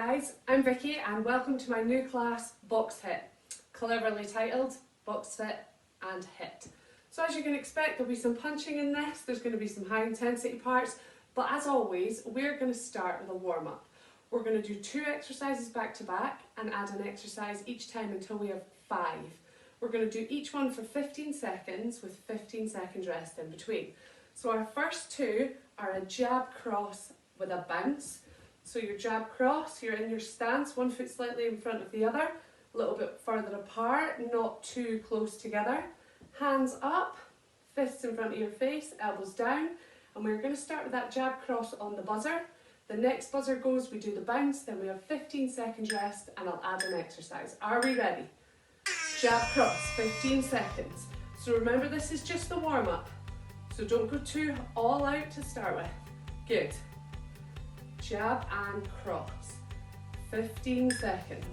guys, I'm Vikki and welcome to my new class, BOX-HIIT, cleverly titled BOX-HIIT and HIIT. So as you can expect, there'll be some punching in this, there's going to be some high intensity parts, but as always, we're going to start with a warm-up. We're going to do 2 exercises back to back and add an exercise each time until we have 5. We're going to do each one for 15 seconds with 15 seconds rest in between. So our first 2 are a jab cross with a bounce. So your jab cross, you're in your stance, 1 foot slightly in front of the other, a little bit further apart, not too close together. Hands up, fists in front of your face, elbows down, and we're going to start with that jab cross on the buzzer. The next buzzer goes, we do the bounce, then we have 15 seconds rest, and I'll add an exercise. Are we ready? Jab cross, 15 seconds. So remember, this is just the warm-up, so don't go too all out to start with. Good. Jab and cross, 15 seconds.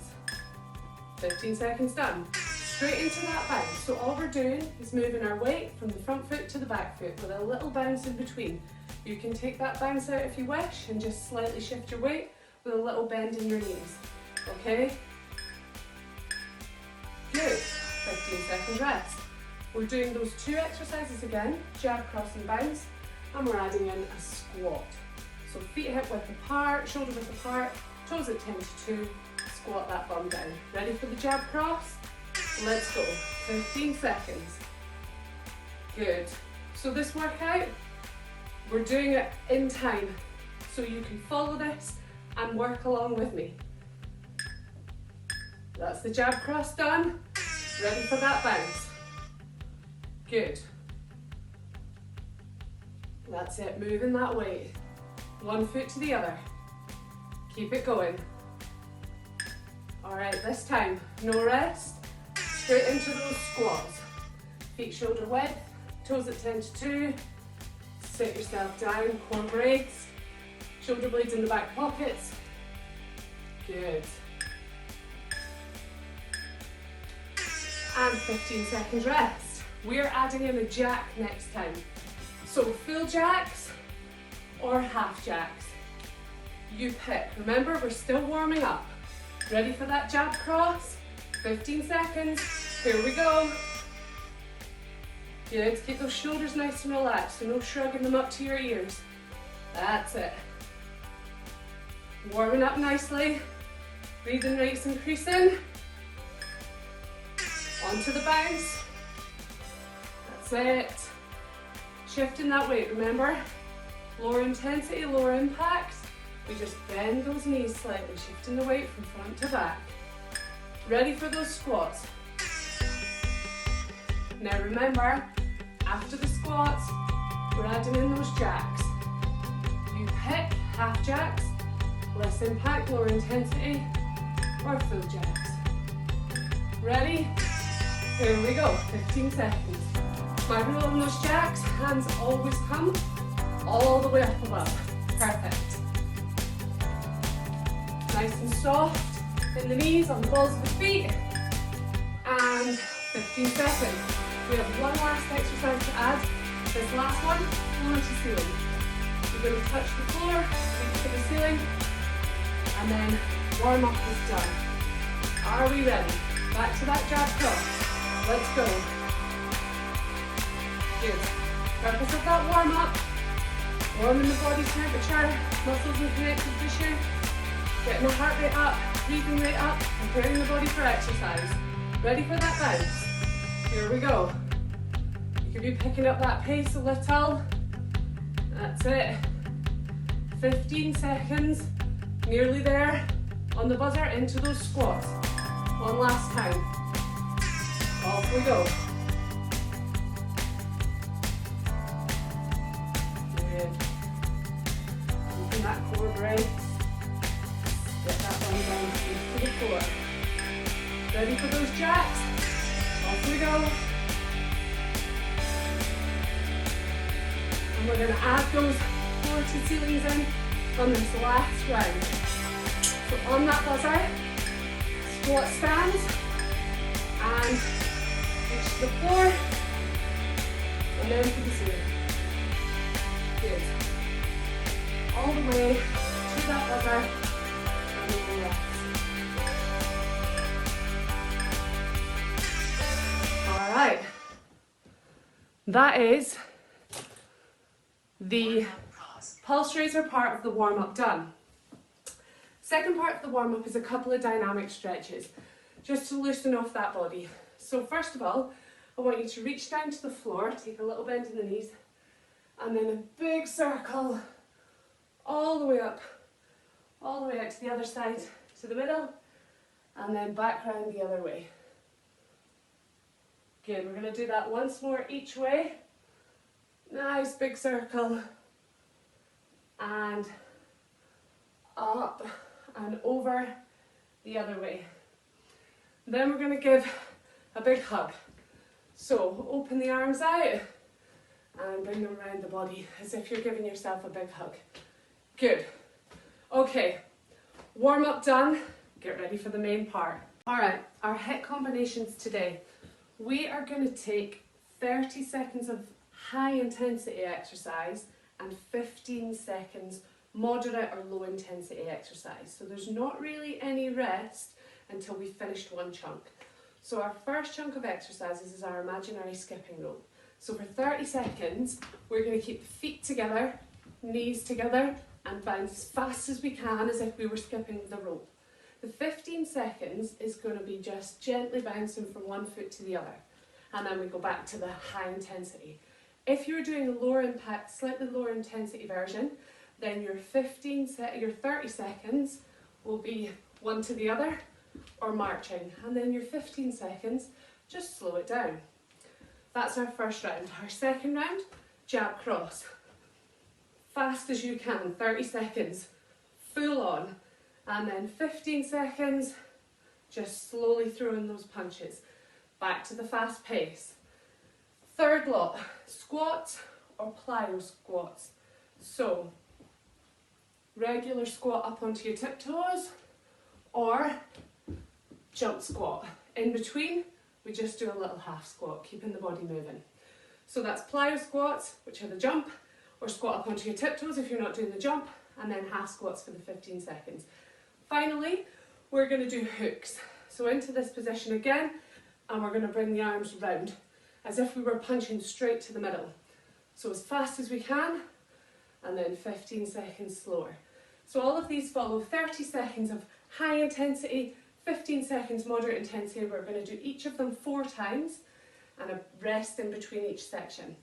15 seconds done. Straight into that bounce. So all we're doing is moving our weight from the front foot to the back foot with a little bounce in between. You can take that bounce out if you wish and just slightly shift your weight with a little bend in your knees. Okay? Good. 15 seconds rest. We're doing those 2 exercises again, jab, cross and bounce, and we're adding in a squat. So feet hip width apart, shoulder width apart, toes at 10 to 2, squat that bum down. Ready for the jab cross? Let's go. 15 seconds. Good. So this workout, we're doing it in time. So you can follow this and work along with me. That's the jab cross done. Ready for that bounce. Good. That's it, moving that weight. 1 foot to the other. Keep it going. All right, this time, no rest. Straight into those squats. Feet shoulder width, toes at 10 to 2. Sit yourself down, core breaks. Shoulder blades in the back pockets. Good. And 15 seconds rest. We're adding in a jack next time. So full jacks or half jacks. You pick. Remember, we're still warming up. Ready for that jab cross? 15 seconds. Here we go. Good. Keep those shoulders nice and relaxed, so no shrugging them up to your ears. That's it. Warming up nicely. Breathing rates increasing. Onto the bounce. That's it. Shifting that weight, remember? Lower intensity, lower impact. We just bend those knees slightly, shifting the weight from front to back. Ready for those squats. Now remember, after the squats, we're adding in those jacks. You pick half jacks, less impact, lower intensity, or full jacks. Ready? Here we go, 15 seconds. My rule on those jacks, hands always come all the way up above. Perfect. Nice and soft in the knees, on the balls of the feet. And 15 seconds. We have one last exercise to add. This last one, floor to ceiling. You're going to touch the floor, reach to the ceiling, and then warm up is done. Are we ready? Back to that jab cross. Let's go. Good. Purpose of that warm up, warming the body temperature, muscles and connective tissue, getting the heart rate up, breathing rate up, preparing the body for exercise. Ready for that bounce? Here we go. You could be picking up that pace a little. That's it. 15 seconds, nearly there. On the buzzer, into those squats. One last time. Off we go. Good. Keeping that core breaks. Get that one down to the floor. Ready for those jacks? Off we go. And we're going to add those floor to ceilings in on this last round. So on that buzzer, squat stands and reach to the floor and then to the ceiling. Good. All the way to that buzzer and All right. That is the pulse raiser part of the warm-up done. Second part of the warm-up is a couple of dynamic stretches, just to loosen off that body. So first of all, I want you to reach down to the floor, take a little bend in the knees, and then a big circle all the way up to the other side, to the middle, and then back round the other way. Good, we're going to do that once more each way. Nice big circle, and up and over the other way. Then we're going to give a big hug. So open the arms out and bring them around the body as if you're giving yourself a big hug. Good. Okay, warm up done. Get ready for the main part. All right, our HIIT combinations today. We are going to take 30 seconds of high intensity exercise and 15 seconds moderate or low intensity exercise. So there's not really any rest until we've finished one chunk. So our first chunk of exercises is our imaginary skipping rope. So for 30 seconds, we're going to keep feet together, knees together, and bounce as fast as we can as if we were skipping the rope. The 15 seconds is going to be just gently bouncing from one foot to the other. And then we go back to the high intensity. If you're doing a lower impact, slightly lower intensity version, then your 30 seconds will be one to the other or marching. And then your 15 seconds, just slow it down. That's our first round. Our second round, jab cross. Fast as you can, 30 seconds, full on. And then 15 seconds, just slowly throwing those punches. Back to the fast pace. Third lot, squats or plyo squats. So, regular squat up onto your tiptoes or jump squat. In between, we just do a little half squat, keeping the body moving. So that's plyo squats, which are the jump, or squat up onto your tiptoes if you're not doing the jump, and then half squats for the 15 seconds. Finally, we're going to do hooks. So into this position again, and we're going to bring the arms round, as if we were punching straight to the middle. So as fast as we can, and then 15 seconds slower. So all of these follow 30 seconds of high intensity, 15 seconds moderate intensity. We're going to do each of them 4 times, and a rest in between each section.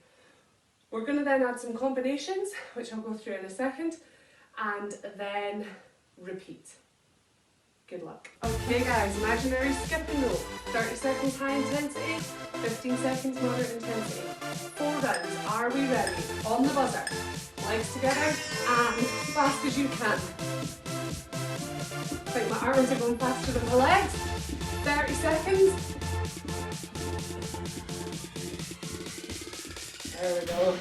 We're going to then add some combinations, which I'll go through in a second, and then repeat. Good luck. Okay guys, imaginary skipping rope. 30 seconds high intensity, 15 seconds moderate intensity. 4 rounds. Are we ready? On the buzzer. Legs together and fast as you can. I think my arms are going faster than my legs. 30 seconds. There we go.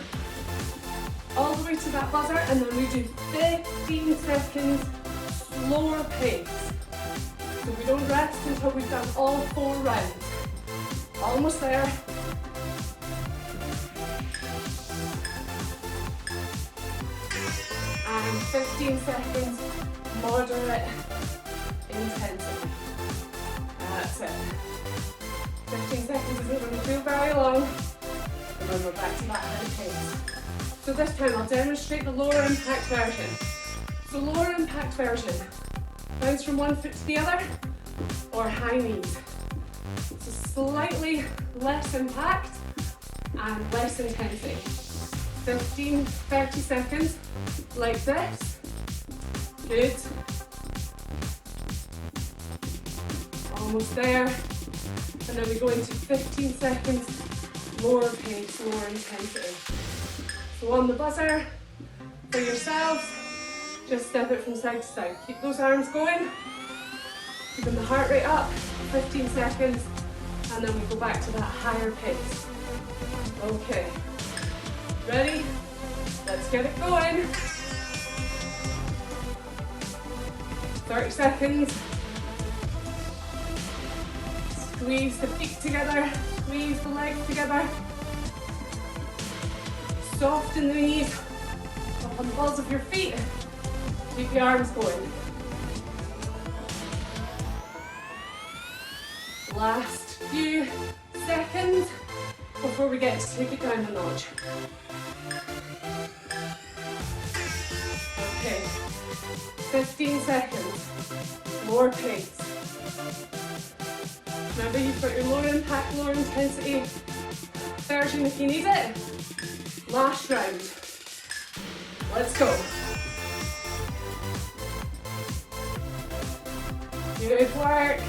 All the way to that buzzer, and then we do 15 seconds slower pace. So we don't rest until we've done all 4 rounds. Almost there. And 15 seconds moderate intensity. That's it. 15 seconds isn't going to feel very long. And then we're back to that high pace. So this time I'll demonstrate the lower impact version. So lower impact version. Bounce from one foot to the other, or high knees. So slightly less impact and less intensity. 30 seconds like this. Good. Almost there. And then we go into 15 seconds, lower pace, lower intensity. So on the buzzer, for yourselves, just step it from side to side. Keep those arms going, keeping the heart rate up, 15 seconds, and then we go back to that higher pace. Okay, ready? Let's get it going. 30 seconds. Squeeze the feet together, squeeze the legs together. Soften the knees up on the balls of your feet. Keep the arms going. Last few seconds before we get to take it down a notch. Okay, 15 seconds, more pace. Remember, you've got your lower impact, lower intensity version if you need it. Last round. Let's go. Good work.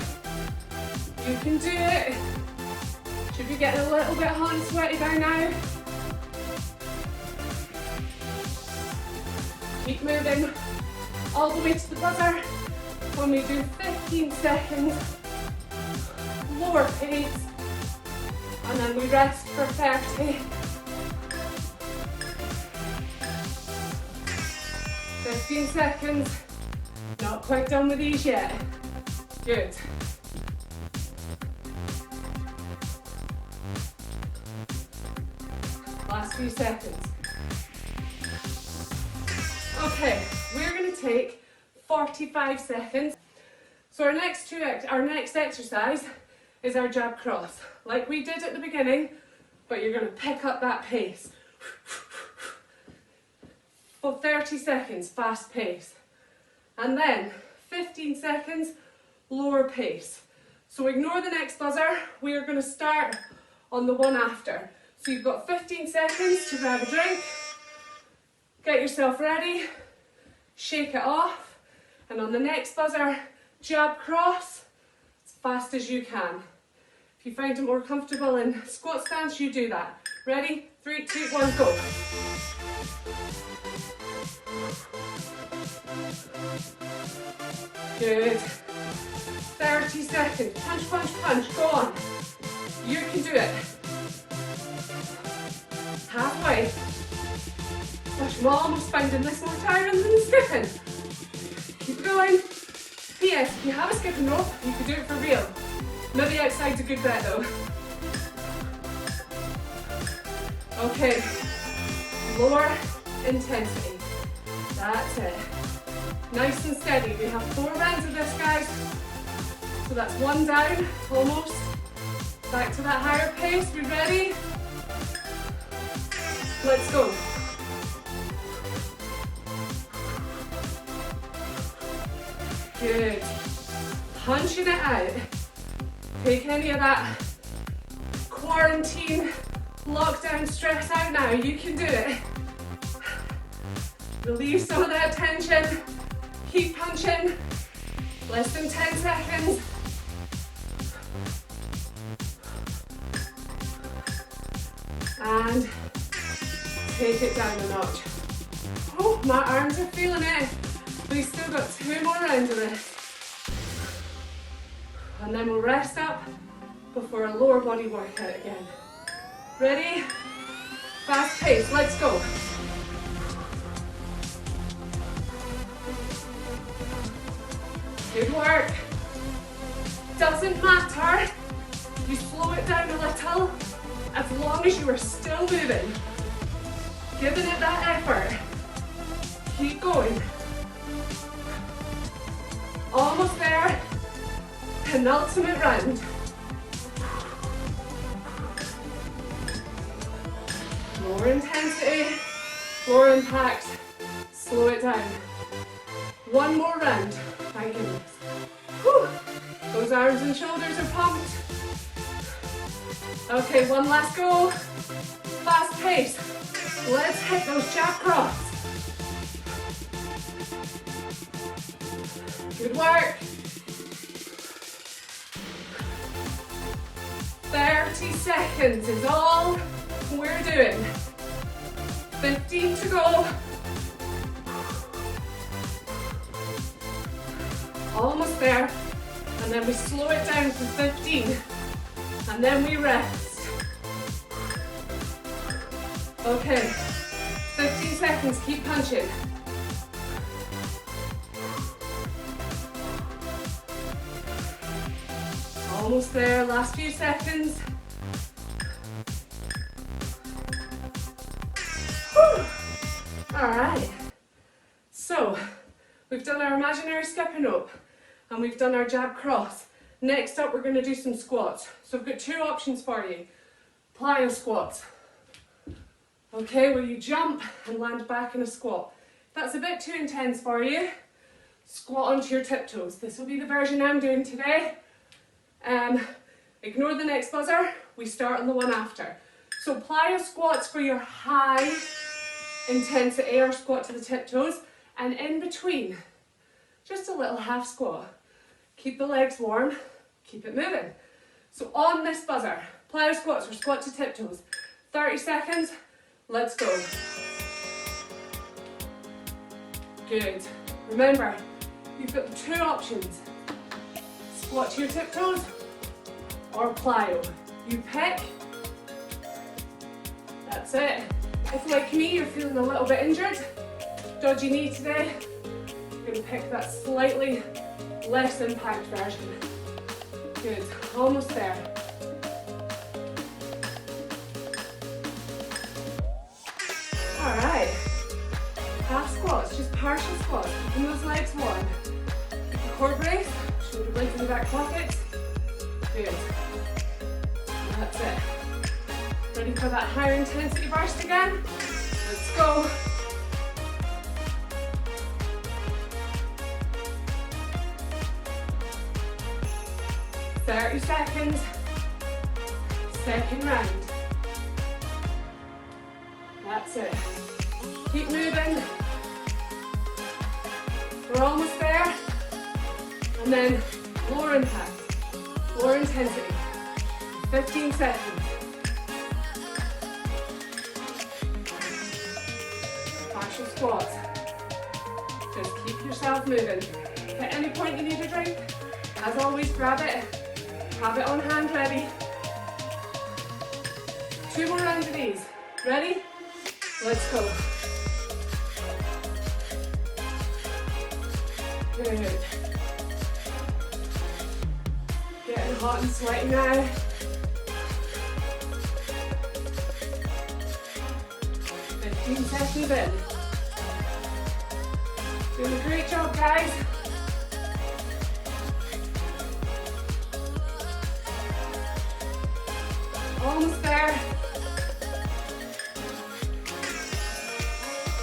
You can do it. Should be getting a little bit hot and sweaty by now. Keep moving all the way to the buzzer. When we do 15 seconds, lower pace, and then we rest for 30. 15 seconds. Not quite done with these yet. Good. Last few seconds. Okay, we're going to take 45 seconds. So our next exercise is our jab cross, like we did at the beginning, but you're going to pick up that pace. For 30 seconds, fast pace. And then 15 seconds, lower pace. So ignore the next buzzer. We are going to start on the one after. So you've got 15 seconds to grab a drink, get yourself ready, shake it off, and on the next buzzer, jab cross as fast as you can. If you find it more comfortable in squat stance, you do that. Ready? 3, 2, 1, go. Good. 30 seconds. Punch, punch, punch. Go on. You can do it. Halfway. Gosh, I'm almost finding this more tiring than skipping. Keep going. P.S. If you have a skipping rope, you can do it for real. Maybe outside's a good bet though. Okay. Lower intensity. That's it. Nice and steady. We have 4 rounds of this, guys. So that's 1 down, almost. Back to that higher pace. We ready? Let's go. Good. Punching it out. Take any of that quarantine, lockdown stress out now. You can do it. Relieve some of that tension. Keep punching. Less than 10 seconds. And take it down a notch. Oh, my arms are feeling it. We've still got 2 more rounds of this. And then we'll rest up before a lower body workout again. Ready? Fast pace, let's go. Good work. Doesn't matter if you slow it down a little, as long as you are still moving. Giving it that effort. Keep going. Almost there. Penultimate round. Lower intensity, lower impact. Slow it down. 1 more round. Thank goodness. Whew. Those arms and shoulders are pumped. Okay, 1 last go. Fast pace. Let's hit those jab cross. Good work. 30 seconds is all we're doing. 15 to go. Almost there. And then we slow it down to 15. And then we rest. Okay. 15 seconds, keep punching. Almost there, last few seconds. Whew. All right. So, we've done our imaginary skipping rope and we've done our jab cross. Next up, we're going to do some squats. So I've got two options for you. Plyo squats. Okay, where you jump and land back in a squat. If that's a bit too intense for you, squat onto your tiptoes. This will be the version I'm doing today. Ignore the next buzzer, we start on the one after. So plyo squats for your high intensity or squat to the tiptoes, and in between, just a little half squat. Keep the legs warm, keep it moving. So on this buzzer, plyo squats or squat to tiptoes, 30 seconds, let's go. Good. Remember, you've got the two options, squat to your tiptoes or plyo. You pick. That's it. If like me, you're feeling a little bit injured, dodgy knee today, you're going to pick that slightly less impact version. Good. Almost there. Alright. Half squats, just partial squats, keeping those legs warm. Keep the core brace, shoulder blades in the back pockets. Good. That's it. Ready for that higher intensity burst again? Let's go. "30 seconds. Second round. That's it. Keep moving. We're almost there. And then lower impact, lower intensity. 15 seconds. Partial squats. Just keep yourself moving. At any point you need a drink, as always, grab it. Have it on hand ready. 2 more rounds of these. Ready? Let's go. Good. Getting hot and sweaty now. 15 seconds in. Doing a great job, guys. Almost there.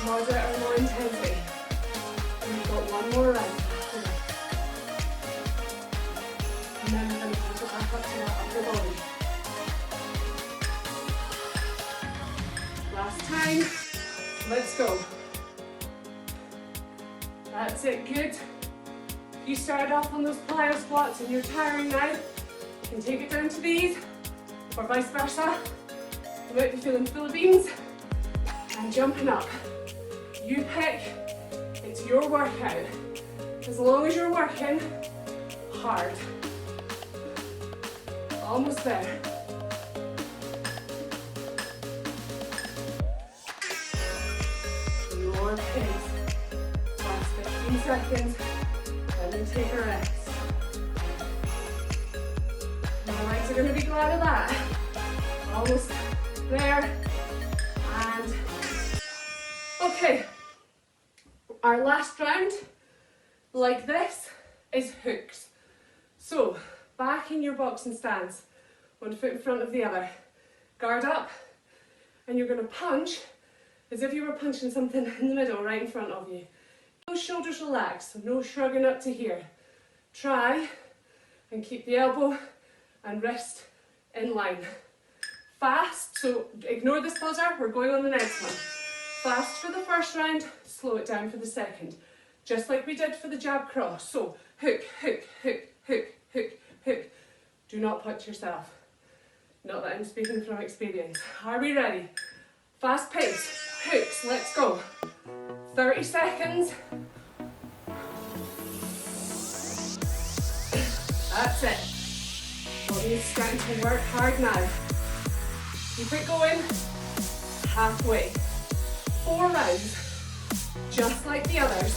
Moderate or more intensity. And we've got one more round. And then we're going to put it back up to that upper body. Last time. Let's go. That's it, good. If you started off on those plyo squats and you're tiring now, you can take it down to these, or vice versa. You might be feeling full of beans and jumping up. You pick, it's your workout. As long as you're working hard. Almost there. More pace. Last 15 seconds, and then take a rest. My legs are going to be glad of that. Almost there. And okay. Our last round, like this, is hooks. So, back in your boxing stance, one foot in front of the other. Guard up, and you're going to punch as if you were punching something in the middle, right in front of you. Those shoulders relaxed, so no shrugging up to here. Try and keep the elbow and wrist in line. Fast, so ignore this buzzer, we're going on the next one. Fast for the first round, slow it down for the second. Just like we did for the jab cross. So hook, hook, hook, hook, hook, hook. Do not punch yourself. Not that I'm speaking from experience. Are we ready? Fast pace, hooks, let's go. 30 seconds. That's it. Body is starting to work hard now. Keep it going. Halfway. 4 rounds, just like the others.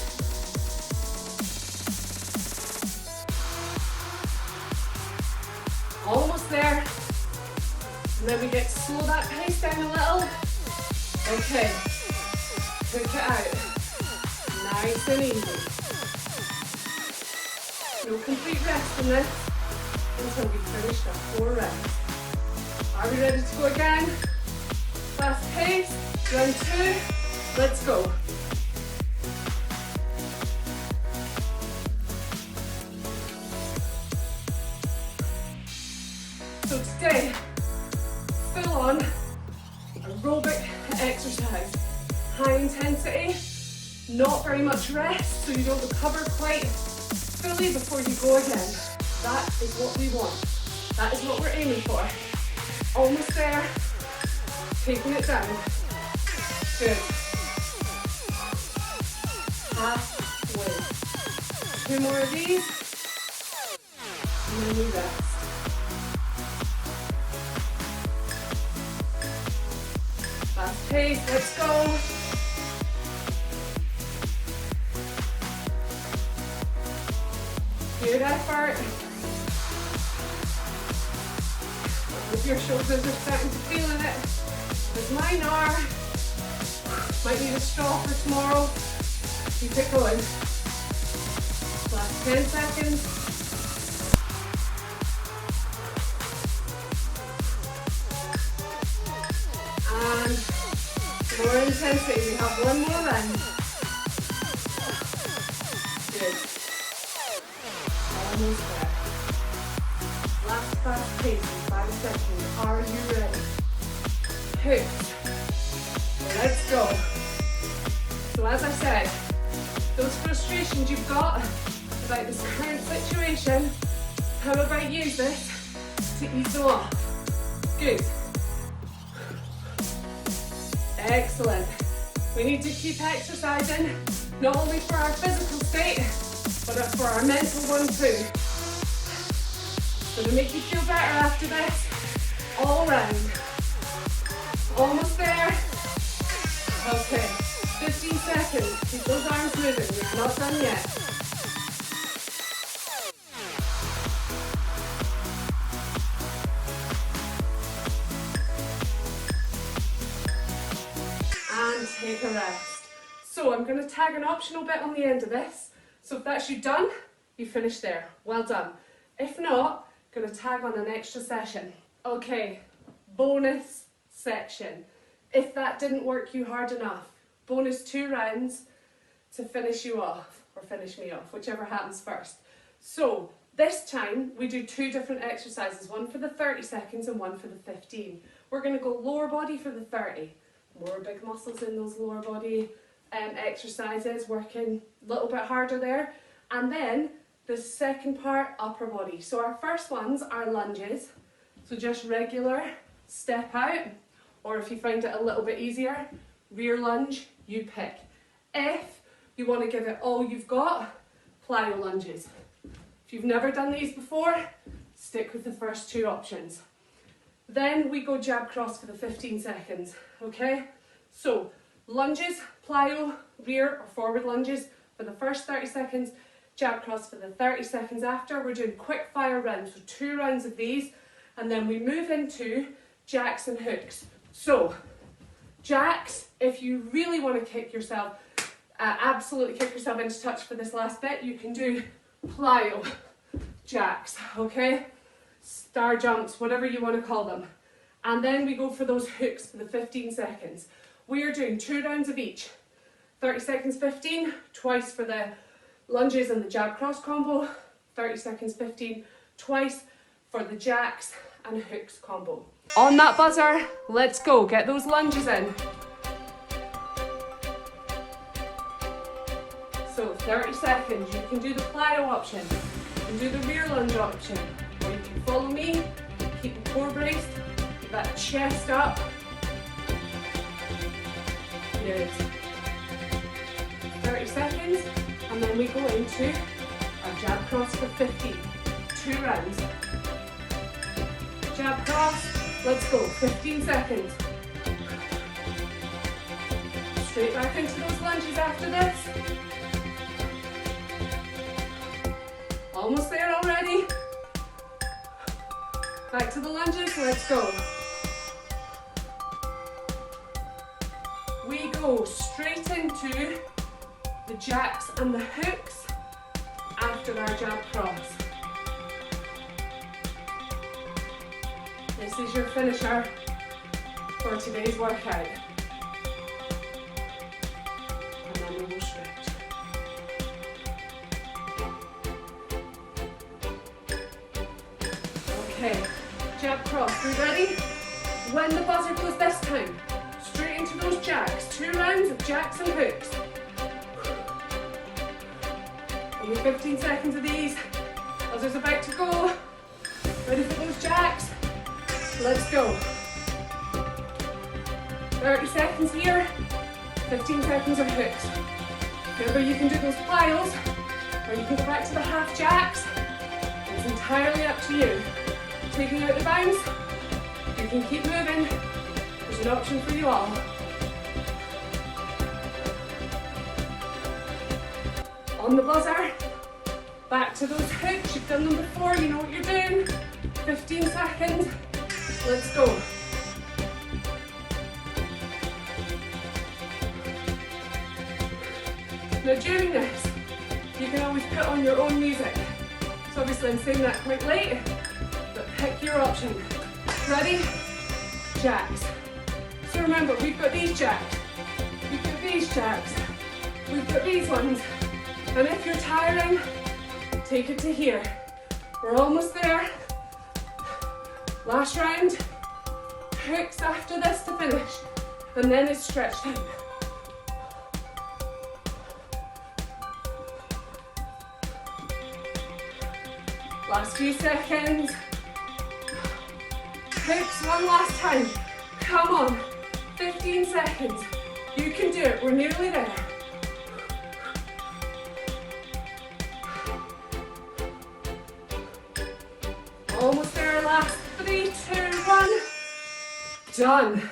Almost there. And then we get to slow that pace down a little. Okay, took it out. Nice and easy. No complete rest in this. until we finish our 4 rounds. Are we ready to go again? Fast pace, round 2, let's go. So today, full on aerobic exercise, high intensity, not very much rest, so you don't recover quite fully before you go again. That is what we want. That is what we're aiming for. Almost there, taking it down. Good. Halfway. 2 more of these, and then we rest. Fast pace, let's go. Good effort. I hope your shoulders are starting to feel it, because mine are. Might need a straw for tomorrow. Keep it going. Last 10 seconds. And more intensity. We have 1 more round. Good. Almost there. Last fast pace in 5 seconds. Are you ready? Hooks. Let's go. So as I said, those frustrations you've got about this current situation, how about use this to ease them off? Good. Excellent. We need to keep exercising, not only for our physical state, but for our mental one too. So to make you feel better after this, all round. Almost there. Okay, 15 seconds. Keep those arms moving. We're not done yet. And take a rest. So I'm going to tag an optional bit on the end of this. So if that's you done, you finish there. Well done. If not, I'm going to tag on an extra session. Okay, bonus section. If that didn't work you hard enough, bonus 2 rounds to finish you off, or finish me off, whichever happens first. So this time we do 2 different exercises, one for the 30 seconds and one for the 15. We're going to go lower body for the 30. More big muscles in those lower body exercises, working a little bit harder there. And then the second part, upper body. So our first ones are lunges. So just regular step out, or if you find it a little bit easier, rear lunge, you pick. If you want to give it all you've got, plyo lunges. If you've never done these before, stick with the first 2 options. Then we go jab cross for the 15 seconds, okay? So lunges, plyo, rear or forward lunges for the first 30 seconds, jab cross for the 30 seconds after. We're doing quick fire rounds, so 2 rounds of these, and then we move into jacks and hooks. So jacks, if you really want to kick yourself, absolutely kick yourself into touch for this last bit, you can do plyo jacks, okay? Star jumps, whatever you want to call them. And then we go for those hooks for the 15 seconds. We are doing 2 rounds of each. 30 seconds 15, twice for the lunges and the jab cross combo. 30 seconds 15, twice for the jacks and hooks combo. On that buzzer, let's go. Get those lunges in. So 30 seconds, you can do the plyo option, you can do the rear lunge option, or you can follow me, keep the core braced, keep that chest up. Good. 30 seconds, and then we go into our jab cross for 15. 2 rounds. Jab cross, let's go, 15 seconds. Straight back into those lunges after this. Almost there already. Back to the lunges, let's go. We go straight into the jacks and the hooks after our jab cross. This is your finisher for today's workout. And then we will stretch. Okay, jab cross, we ready? When the buzzer goes this time, straight into those jacks. 2 rounds of jacks and hooks. Only 15 seconds of these. Buzzer's about to go. Ready for those jacks? Let's go. 30 seconds here, 15 seconds of hooks. Remember, you can do those plyos, or you can go back to the half jacks. It's entirely up to you. Taking out the bounce, you can keep moving. There's an option for you all. On the buzzer, back to those hooks. You've done them before, you know what you're doing. 15 seconds. Let's go. Now during this, you can always put on your own music. So obviously I'm saying that quite late, but pick your option. Ready? Jacks. So remember, we've got these jacks, we've got these jacks, we've got these ones. And if you're tiring, take it to here. We're almost there. Last round. Hooks after this to finish. And then it's stretch time. Last few seconds. Hooks one last time. Come on. 15 seconds. You can do it. We're nearly there. Almost there. Last 3, 2, 1. Done.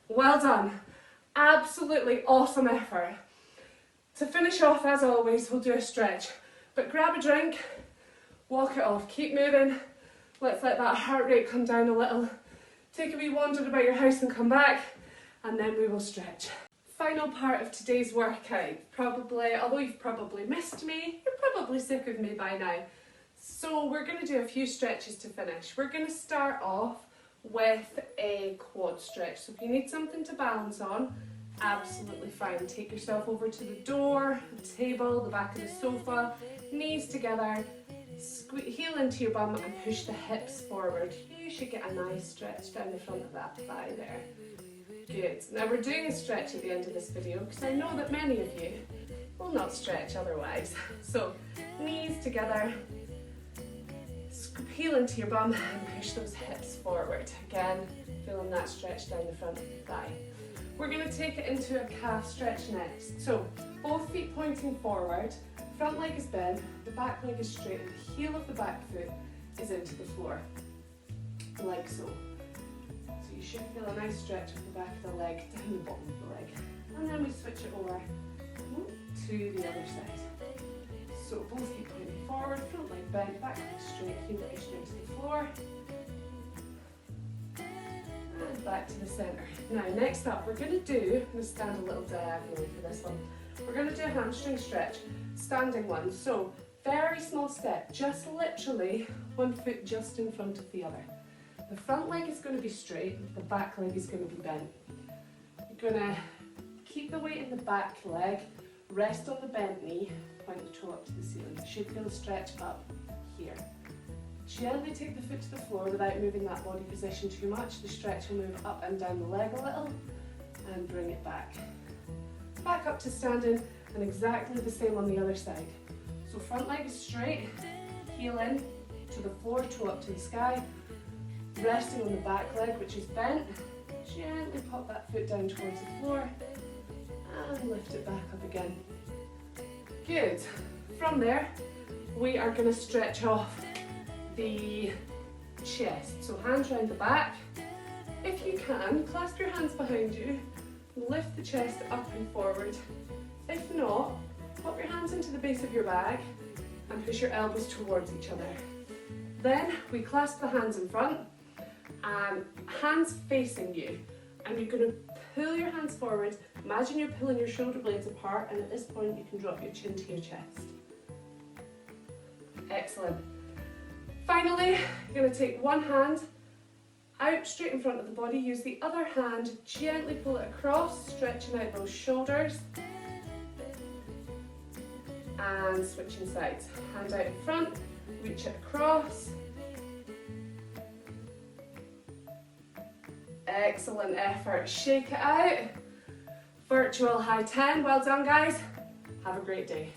Well done. Absolutely awesome effort. To finish off, as always, we'll do a stretch. But grab a drink. Walk it off, keep moving. Let's let that heart rate come down a little. Take a wee wander about your house and come back, and then we will stretch. Final part of today's workout. Although you've probably missed me, you're probably sick of me by now. So we're going to do a few stretches to finish. We're going to start off with a quad stretch. So if you need something to balance on, absolutely fine. Take yourself over to the door, the table, the back of the sofa, knees together. Heel into your bum and push the hips forward. You should get a nice stretch down the front of that thigh there. Good. Now we're doing a stretch at the end of this video because I know that many of you will not stretch otherwise. So knees together, heel into your bum and push those hips forward. Again, feeling that stretch down the front of the thigh. We're going to take it into a calf stretch next. So both feet pointing forward. Front leg is bent, the back leg is straight, and the heel of the back foot is into the floor, like so. So you should feel a nice stretch of the back of the leg down the bottom of the leg. And then we switch it over to the other side. So both feet pointing forward, front leg bent, back leg straight, heel leg straight to the floor. And back to the centre. Now next up, we're going to stand a little diagonally for this one. We're going to do a hamstring stretch, standing one. So very small step, just literally one foot just in front of the other. The front leg is going to be straight, the back leg is going to be bent. You're going to keep the weight in the back leg, rest on the bent knee, point the toe up to the ceiling. You should feel a stretch up here. Gently take the foot to the floor without moving that body position too much. The stretch will move up and down the leg a little and bring it back. Back up to standing, and exactly the same on the other side. So front leg is straight, heel in to the floor, toe up to the sky, resting on the back leg which is bent. Gently pop that foot down towards the floor and lift it back up again. Good. From there, we are going to stretch off the chest. So hands round the back. If you can, clasp your hands behind you. Lift the chest up and forward. If not, pop your hands into the base of your bag and push your elbows towards each other. Then we clasp the hands in front and hands facing you. And you're going to pull your hands forward. Imagine you're pulling your shoulder blades apart, and at this point you can drop your chin to your chest. Excellent. Finally, you're going to take one hand out straight in front of the body. Use the other hand, gently pull it across, stretching out those shoulders. And switching sides. Hand out in front, reach it across. Excellent effort. Shake it out. Virtual high 10. Well done, guys. Have a great day.